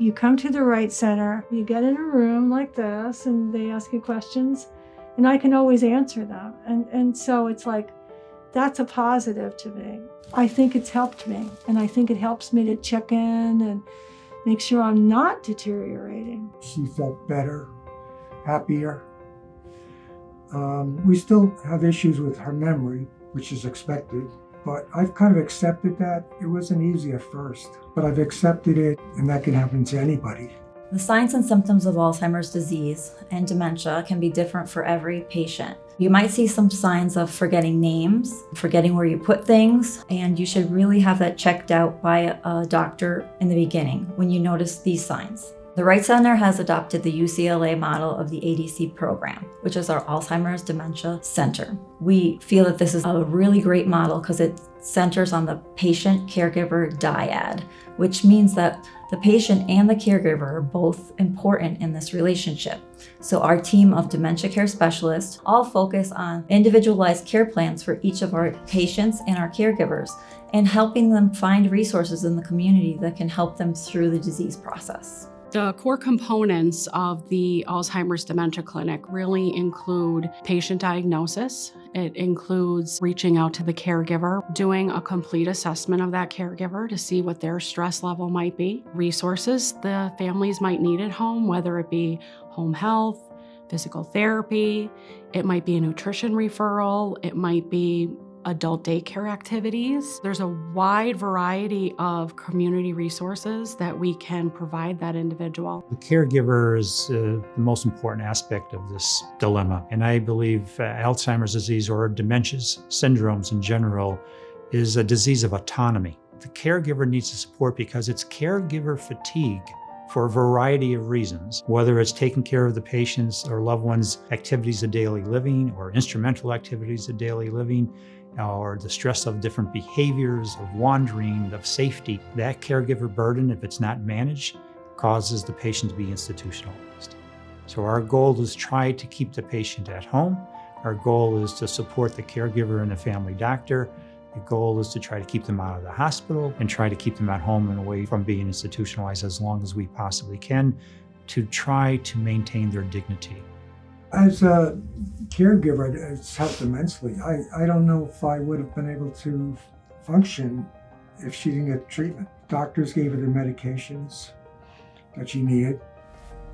You come to the Wright Center, you get in a room like this, and they ask you questions, and I can always answer them. And so it's like, that's a positive to me. I think it's helped me, and I think it helps me to check in and make sure I'm not deteriorating. She felt better, happier. We still have issues with her memory, which is expected, but I've kind of accepted that. It wasn't easy at first, but I've accepted it, and that can happen to anybody. The signs and symptoms of Alzheimer's disease and dementia can be different for every patient. You might see some signs of forgetting names, forgetting where you put things, and you should really have that checked out by a doctor in the beginning when you notice these signs. The Wright Center has adopted the UCLA model of the ADC program, which is our Alzheimer's Dementia Center. We feel that this is a really great model because it centers on the patient-caregiver dyad, which means that the patient and the caregiver are both important in this relationship. So our team of dementia care specialists all focus on individualized care plans for each of our patients and our caregivers, and helping them find resources in the community that can help them through the disease process. The core components of the Alzheimer's Dementia Clinic really include patient diagnosis. It includes reaching out to the caregiver, doing a complete assessment of that caregiver to see what their stress level might be, resources the families might need at home, whether it be home health, physical therapy, it might be a nutrition referral, it might be adult daycare activities. There's a wide variety of community resources that we can provide that individual. The caregiver is the most important aspect of this dilemma. And I believe Alzheimer's disease, or dementia syndromes in general, is a disease of autonomy. The caregiver needs the support because it's caregiver fatigue for a variety of reasons, whether it's taking care of the patient's or loved one's activities of daily living or instrumental activities of daily living, or the stress of different behaviors, of wandering, of safety. That caregiver burden, if it's not managed, causes the patient to be institutionalized. So our goal is try to keep the patient at home. Our goal is to support the caregiver and the family doctor. The goal is to try to keep them out of the hospital and try to keep them at home and away from being institutionalized as long as we possibly can, to try to maintain their dignity. As a caregiver, it's helped immensely. I don't know if I would have been able to function if she didn't get treatment. Doctors gave her the medications that she needed,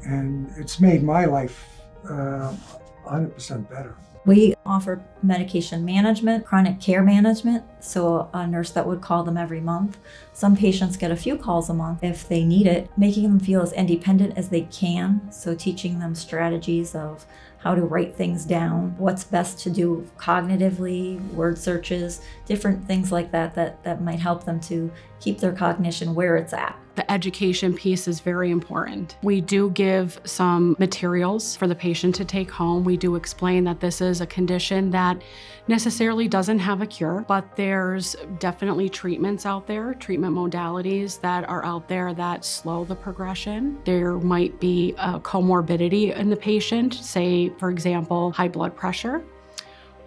and it's made my life 100% better. We offer medication management, chronic care management, so a nurse that would call them every month. Some patients get a few calls a month if they need it, making them feel as independent as they can, so teaching them strategies of how to write things down, what's best to do cognitively, word searches, different things like that might help them to keep their cognition where it's at. The education piece is very important. We do give some materials for the patient to take home. We do explain that this is a condition that necessarily doesn't have a cure, but there's definitely treatments out there, treatment modalities that are out there that slow the progression. There might be a comorbidity in the patient, say, for example, high blood pressure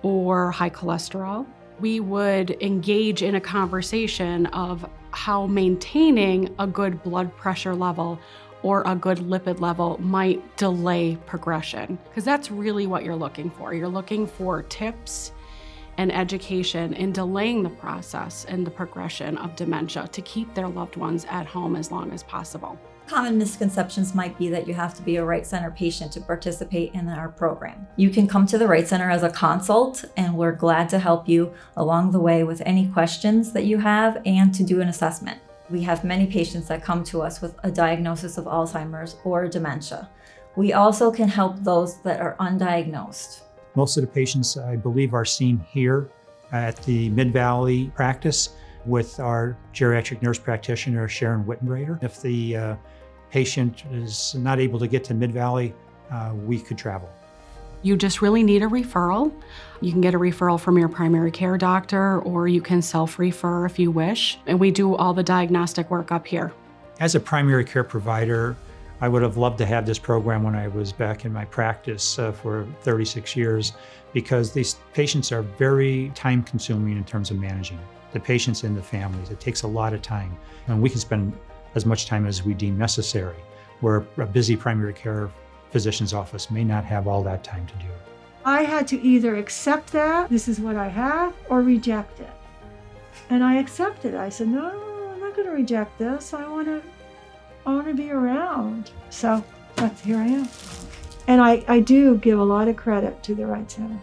or high cholesterol. We would engage in a conversation of how maintaining a good blood pressure level or a good lipid level might delay progression, because that's really what you're looking for. You're looking for tips and education in delaying the process and the progression of dementia to keep their loved ones at home as long as possible. Common misconceptions might be that you have to be a Wright Center patient to participate in our program. You can come to the Wright Center as a consult, and we're glad to help you along the way with any questions that you have and to do an assessment. We have many patients that come to us with a diagnosis of Alzheimer's or dementia. We also can help those that are undiagnosed. Most of the patients, I believe, are seen here at the Mid-Valley practice with our geriatric nurse practitioner, Sharon Wittenbrader. If the patient is not able to get to Mid-Valley, we could travel. You just really need a referral. You can get a referral from your primary care doctor, or you can self-refer if you wish. And we do all the diagnostic work up here. As a primary care provider, I would have loved to have this program when I was back in my practice for 36 years, because these patients are very time-consuming in terms of managing the patients and the families. It takes a lot of time, and we can spend as much time as we deem necessary, where a busy primary care physician's office may not have all that time to do it. I had to either accept that, this is what I have, or reject it. And I accepted it. I said, no, I'm not going to reject this. I want to be around. So here I am. And I do give a lot of credit to the Wright Center.